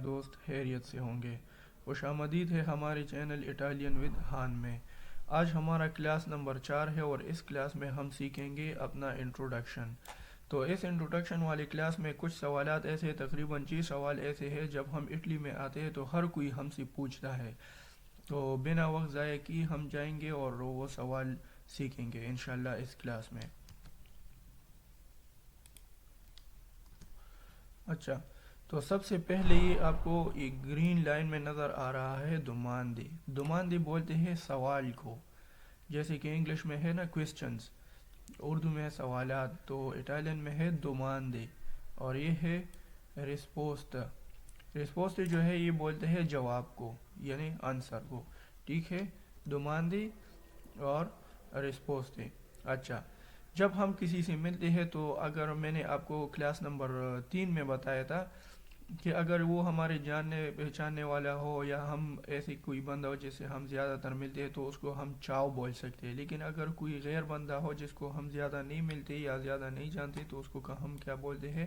دوست خیریت سے ہوں گے۔ خوش آمدید ہے ہمارے چینل اٹالین ود ہان میں۔ آج ہمارا کلاس نمبر 4 ہے اور اس کلاس میں ہم سیکھیں گے اپنا انٹروڈکشن۔ تو اس انٹروڈکشن والی کلاس میں کچھ سوالات ایسے تقریباً 6 سوال ایسے ہیں جب ہم اٹلی میں آتے ہیں تو ہر کوئی ہم سے پوچھتا ہے۔ تو بنا وقت ضائع کی ہم جائیں گے اور وہ سوال سیکھیں گے انشاءاللہ اس کلاس میں۔ اچھا، تو سب سے پہلے یہ آپ کو ایک گرین لائن میں نظر آ رہا ہے دوماندے۔ دوماندے بولتے ہیں سوال کو، جیسے کہ انگلش میں ہے نا کویسچنز، اردو میں ہے سوالات، تو اٹالین میں ہے دوماندے، اور یہ ہے رسپوست۔ رسپوست جو ہے یہ بولتے ہیں جواب کو، یعنی آنسر کو، ٹھیک ہے، دوماندے اور رسپوست۔ اچھا، جب ہم کسی سے ملتے ہیں تو اگر میں نے آپ کو کلاس نمبر 3 میں بتایا تھا کہ اگر وہ ہمارے جاننے پہچاننے والا ہو یا ہم ایسے کوئی بندہ ہو جس سے ہم زیادہ تر ملتے ہیں تو اس کو ہم چاؤ بول سکتے ہیں، لیکن اگر کوئی غیر بندہ ہو جس کو ہم زیادہ نہیں ملتے یا زیادہ نہیں جانتے تو اس کو ہم کیا بولتے ہیں،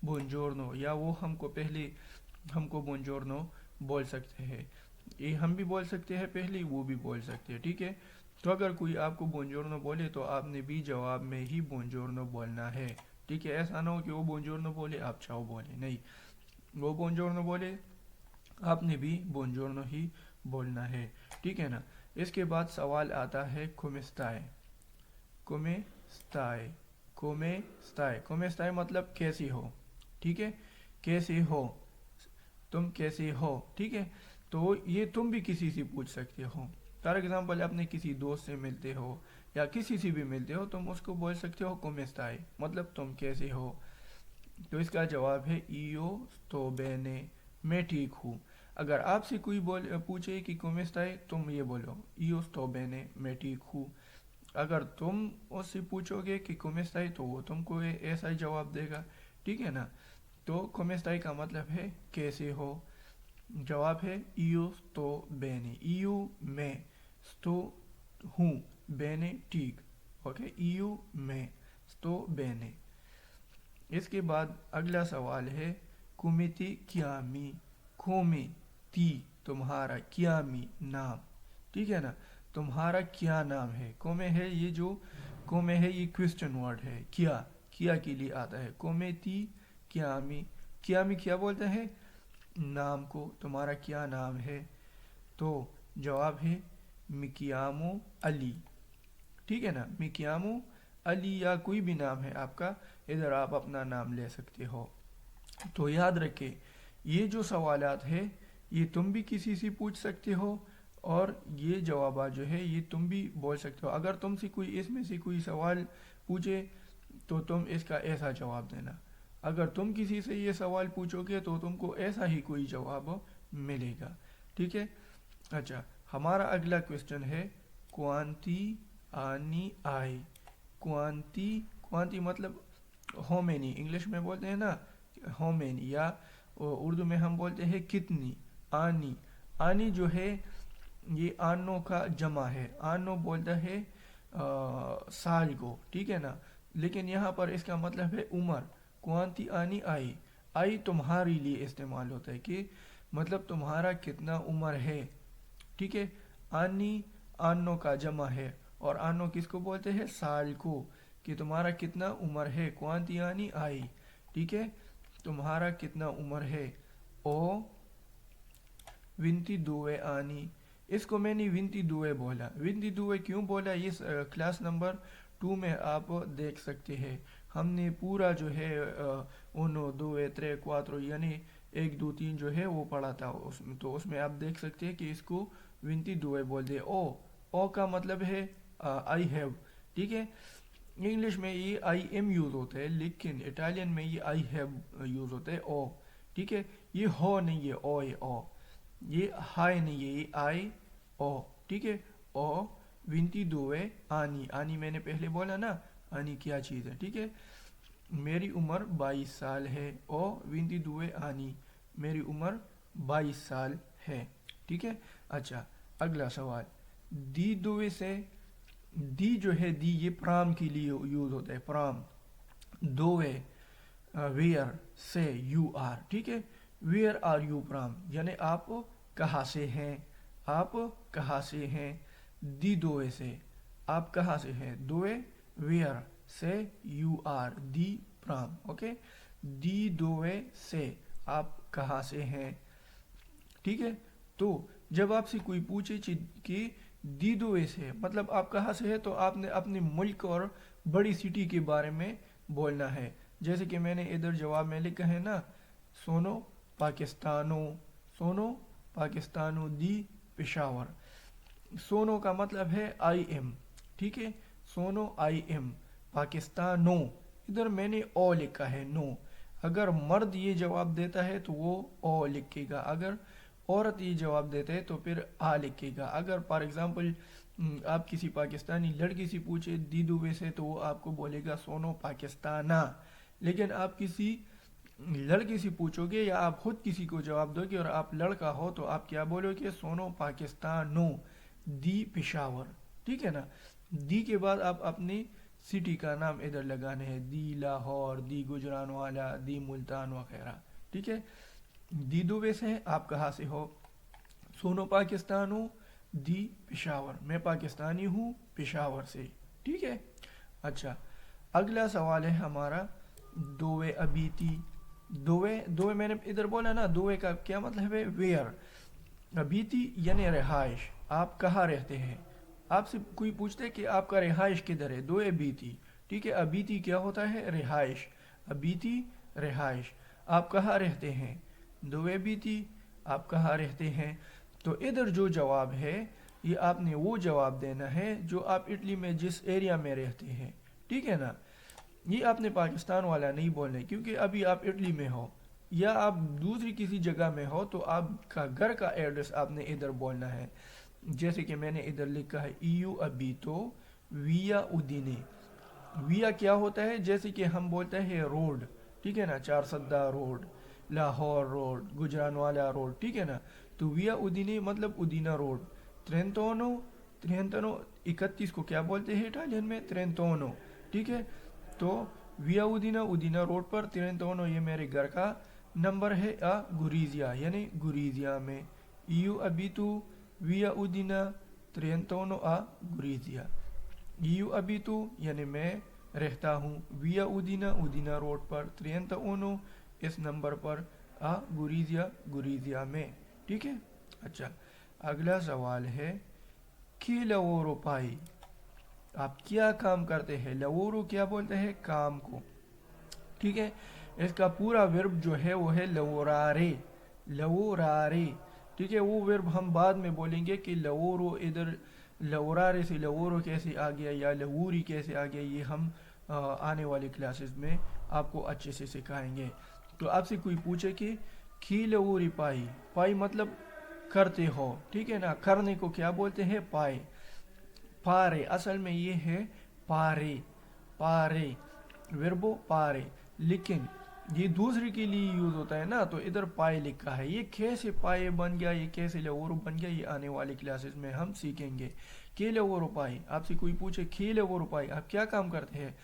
بونجورنو، یا وہ ہم کو بونجورنو بول سکتے ہیں۔ یہ ہم بھی بول سکتے ہیں پہلے، وہ بھی بول سکتے ہیں، ٹھیک ہے۔ تو اگر کوئی آپ کو بونجورنو بولے تو آپ نے بھی جواب میں ہی بونجورنو بولنا ہے، ٹھیک ہے۔ ایسا نہ ہو کہ وہ بونجورنو بولے آپ چاؤ بولے، نہیں، وہ بونجورنو بولے آپ نے بھی بونجورنو ہی بولنا ہے، ٹھیک ہے نا۔ اس کے بعد سوال آتا ہے کومیستائے۔ کومیستائے کومیستائے کومیستائے مطلب کیسی ہو، ٹھیک ہے، کیسے ہو، تم کیسے ہو، ٹھیک ہے۔ تو یہ تم بھی کسی سے پوچھ سکتے ہو۔ فار ایگزامپل اپنے کسی دوست سے ملتے ہو یا کسی سے بھی ملتے ہو، تم اس کو بول سکتے ہو کومیستائے، مطلب تم کیسے ہو۔ تو اس کا جواب ہے ایو ستو بینے، میں ٹھیک ہوں۔ اگر آپ سے کوئی پوچھے کہ کومیستائے، تم یہ بولو ایو ستو بینے، میں ٹھیک ہوں۔ اگر تم اس سے پوچھو گے کہ کومیستائے تو وہ تم کو ایسا ہی جواب دے گا، ٹھیک ہے نا۔ تو کومیستائے کا مطلب ہے کیسے ہو، جواب ہے ایو ستو بینے، ایو میں، ستو ہوں، بینے ٹھیک، اوکے، ایو میں، ستو بینے۔ اس کے بعد اگلا سوال ہے کومیتی کیامی، کومی تی تمہارا، کیامی نام، ٹھیک ہے نا، تمہارا کیا نام ہے۔ کومے ہے یہ جو کومے ہے یہ کویسچن ورڈ ہے، کیا کے لیے آتا ہے۔ کومیتی کیامی، کیامی کیا بولتے ہیں، نام کو، تمہارا کیا نام ہے۔ تو جواب ہے مکیامو علی، ٹھیک ہے نا، مکیامو علی، یا کوئی بھی نام ہے آپ کا، ادھر آپ اپنا نام لے سکتے ہو۔ تو یاد رکھیں یہ جو سوالات ہے یہ تم بھی کسی سے پوچھ سکتے ہو، اور یہ جوابات جو ہے یہ تم بھی بول سکتے ہو۔ اگر تم سے کوئی اس میں سے کوئی سوال پوچھے تو تم اس کا ایسا جواب دینا، اگر تم کسی سے یہ سوال پوچھو گے تو تم کو ایسا ہی کوئی جواب ملے گا، ٹھیک ہے۔ اچھا، ہمارا اگلا کویسچن ہے کوانتی آنی آئی۔ کوانتی مطلب ہو مینی، انگلش میں بولتے ہیں نا ہو مینی، یا اردو میں ہم بولتے ہیں کتنی۔ آنی جو ہے یہ آنوں کا جمع ہے، آنوں بولتا ہے سال کو، ٹھیک ہے نا، لیکن یہاں پر اس کا مطلب ہے عمر۔ کوانتی آنی آئی، آئی تمہارے لیے استعمال ہوتا ہے کہ مطلب تمہارا کتنا عمر ہے، ٹھیک ہے۔ آنی آنوں کا جمع ہے، اور آنوں کس کو بولتے ہیں، سال کو، کہ تمہارا کتنا عمر ہے۔ کوانتی آنی آئی، ٹھیک ہے، تمہارا کتنا عمر ہے۔ او ونتی دوے آنی، اس کو میں نے ونتی دوے بولا، ونتی دوے کیوں بولا یہ کلاس نمبر 2 میں آپ دیکھ سکتے ہیں۔ ہم نے پورا جو ہے انو دوے ترے کواترو یعنی 1 2 3 جو ہے وہ پڑھا تھا تو اس میں آپ دیکھ سکتے ہیں کہ اس کو ونتی دوے بول دے۔ او کا مطلب ہے آئی ہیو، ٹھیک ہے۔ انگلش میں یہ آئی ایم یوز ہوتا ہے، لیکن اٹالین میں یہ آئی ہیو یوز ہوتا ہے، او، ٹھیک ہے۔ یہ ہو نہیں ہے، او، یہ ہائی نہیں ہے، یہ آئی او، ٹھیک ہے۔ او ونتی دوے آنی میں نے پہلے بولا نا، آنی کیا چیز ہے، ٹھیک ہے۔ میری عمر 22 سال ہے، او ونتی دوے آنی، میری عمر 22 سال ہے، ٹھیک ہے۔ اچھا، اگلا سوال، دی دوے سے، دی جو ہے دی یہ پرام کے لیے یوز ہوتا ہے، پرام، دوے ویئر سے یو آر، ٹھیک ہے، वेयर आर यू फ्रॉम, यानी आप कहाँ से हैं, आप कहाँ से हैं। दी दोए से, आप कहाँ से हैं, दोए वेयर से यू आर, दी फ्रॉम, ओके। दी दोए से, आप कहाँ से हैं, ठीक है। तो जब आपसे कोई पूछे कि दी दोए से मतलब आप कहाँ से है, तो आपने अपने मुल्क और बड़ी सिटी के बारे में बोलना है। जैसे कि मैंने इधर जवाब में लिखा है ना, सोनो पाकिस्तानो, सोनो पाकिस्तानो दी पेशावर। सोनो का मतलब है आई एम, ठीक है, सोनो आई एम, पाकिस्तानो, इधर मैंने ओ लिखा है, नो। अगर मर्द ये जवाब देता है तो वो ओ लिखेगा, अगर औरत ये जवाब देते हैं तो फिर आ लिखेगा। अगर फॉर एग्जांपल आप किसी पाकिस्तानी लड़की से पूछे दी दुबे से, तो वो आपको बोलेगा सोनो पाकिस्ताना। लेकिन आप किसी लड़की से पूछोगे या आप खुद किसी को जवाब दोगे और आप लड़का हो, तो आप क्या बोलोगे, सोनो पाकिस्तानो दी पेशावर, ठीक है ना। दी के बाद आप अपनी सिटी का नाम इधर लगाने हैं, दी लाहौर, दी गुजरानवाला, दी मुल्तान वगैरह, ठीक है। दी दुबे से आप कहाँ से हो, सोनो पाकिस्तान हूँ, दी पेशावर, मैं पाकिस्तानी हूँ पेशावर से, ठीक है। अच्छा, अगला सवाल है हमारा दोवे अबीती। दोवे दोवे मैंने इधर बोला ना, दोवे का क्या मतलब है, वेयर। अबीती यानी रिहाइश, आप कहाँ रहते हैं। आपसे कोई पूछते है कि आपका रिहाइश किधर है, दोवे अबीती, ठीक है। अबीती क्या होता है, रिहाइश, अबीती रिहाइश, आप कहाँ रहते हैं, दोवे अबीती, आप कहाँ रहते हैं। तो इधर जो जवाब है, ये आपने वो जवाब देना है जो आप इटली में जिस एरिया में रहते हैं, ठीक है ना। ये आपने पाकिस्तान वाला नहीं बोलना है, क्योंकि अभी आप इटली में हो या आप दूसरी किसी जगह में हो, तो आपका घर का एड्रेस आपने इधर बोलना है। जैसे कि मैंने इधर लिखा है ईयू अबीतो विया उदीने। विया क्या होता है, जैसे कि हम बोलते हैं रोड, ठीक है ना, चार सद्दा road, Lahore road, Gujranwala road, ठीक है ना। तो विया उदीने मतलब उदीना रोड। त्रेंतोनो, त्रेंतोनो 31 को क्या बोलते हैं इटालियन में, त्रेंतोनो, ठीक है। तो विया उदीना, उदीना रोड पर त्रेंतोनो, ये मेरे घर का नंबर है, गुरीजिया यानी गुरीजिया में। ईयू अबीतू विया उदीना त्रेंतोनो गुरीजिया। ईयू अबीतू यानी मैं रहता हूँ विया उदीना, उदीना रोड पर, त्रेंतोनो इस नंबर पर, गुरीजिया, गुरीजिया में, ठीक है। अच्छा, अगला सवाल है कि लवोरो पाई, आप क्या काम करते हैं। लवोरो क्या बोलते हैं, काम को, ठीक है। इसका पूरा वर्ब जो है वो है लवोरारे, लवोरारे, ठीक है। वो वर्ब हम बाद में बोलेंगे कि लवोरो इधर लवोरारे से लवोरो कैसे आ गया या लवूरी कैसे आ गया, ये हम आने वाली क्लासेस में आपको अच्छे से सिखाएंगे। तो आपसे कोई पूछे कि खी लवोरी पाई, पाई मतलब करते हो, ठीक है ना। करने को क्या बोलते हैं, पाए, पारे, असल में ये है पारे, पारे, वर्बो पारे, लेकिन ये दूसरे के लिए यूज होता है ना, तो इधर पाए लिखा है। ये कैसे पाए बन गया, ये कैसे लवोरो बन गया, ये आने वाली क्लासेस में हम सीखेंगे। के लवोरो पाए, आपसे कोई पूछे खे लवोरो पाए, आप क्या काम करते हैं,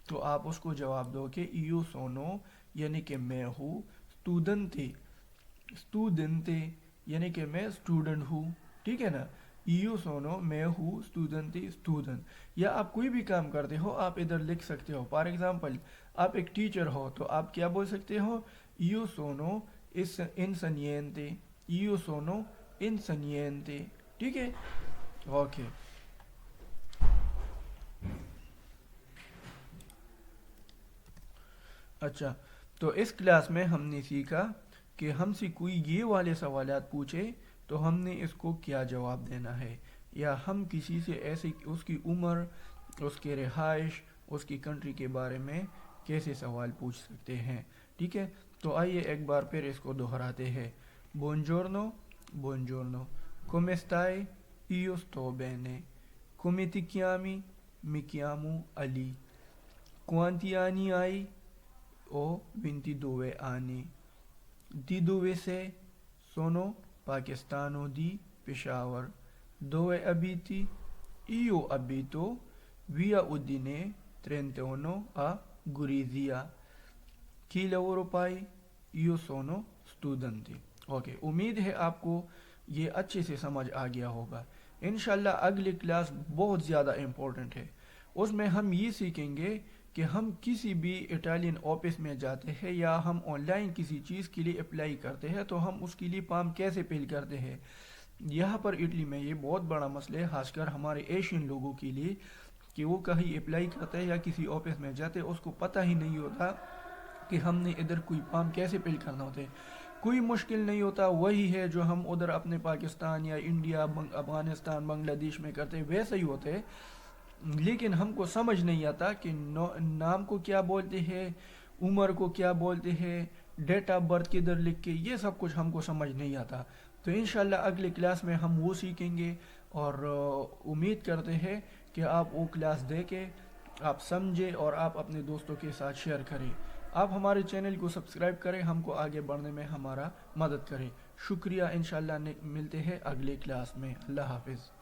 तो आप उसको जवाब दो कि ईयो सोनो यानी कि मैं हूँ, स्टूडेंटे, स्टूडेंटे यानी कि मैं स्टूडेंट हूँ, ठीक है ना। ईयो सोनो मैं हूँ, स्टूडेंटे स्टूडेंट। या आप कोई भी काम करते हो आप इधर लिख सकते हो। फॉर एग्जांपल आप एक टीचर हो, तो आप क्या बोल सकते हो, ईयो सोनो इस इंसनियंते, ईयो सोनो इंसनियंते, ठीक है, ओके। अच्छा, तो इस क्लास में हमने सीखा कि हमसे कोई ये वाले सवालात पूछे तो हमने इसको क्या जवाब देना है, या हम किसी से ऐसे उसकी उम्र, उसके रिहाइश, उसकी कंट्री के बारे में कैसे सवाल पूछ सकते हैं, ठीक है। तो आइए एक बार फिर इसको दोहराते हैं। बुongiorno, buongiorno, come stai, io sto bene, come ti chiami, mi chiamo Ali, quanti anni hai, ho 22 anni, di dove sei, sono pakistano di Peshawar, dove abiti, io abito via Udine 31 a Gurizia, chi lavoro fai, io sono student थी। Okay, उम्मीद है आपको ये अच्छे से समझ आ गया होगा। इंशाल्लाह अगली क्लास बहुत ज़्यादा इम्पोर्टेंट है, उसमें हम ये सीखेंगे कि हम किसी भी इटालियन ऑफिस में जाते हैं या हम ऑनलाइन किसी चीज़ के लिए अप्लाई करते हैं तो हम उसके लिए फॉर्म कैसे फिल करते हैं। यहाँ पर इटली में ये बहुत बड़ा मसला है, खासकर हमारे एशियन लोगों के लिए, कि वो कहीं अप्लाई करते हैं या किसी ऑफिस में जाते हैं, उसको पता ही नहीं होता कि हमने इधर कोई फॉर्म कैसे फिल करना होता है। कोई मुश्किल नहीं होता, वही है जो हम उधर अपने पाकिस्तान या इंडिया, अफगानिस्तान, बांग्लादेश में करते हैं, वैसे ही होते हैं। लेकिन हमको समझ नहीं आता कि नाम को क्या बोलते हैं, उम्र को क्या बोलते हैं, डेट ऑफ बर्थ किधर लिख के, ये सब कुछ हमको समझ नहीं आता। तो इंशाल्लाह अगली क्लास में हम वो सीखेंगे और उम्मीद करते हैं कि आप वो क्लास देखें, आप समझें और आप अपने दोस्तों के साथ शेयर करें। आप हमारे चैनल को सब्सक्राइब करें, हमको आगे बढ़ने में हमारा मदद करें। शुक्रिया, इंशाल्लाह मिलते हैं अगले क्लास में। अल्लाह हाफिज़।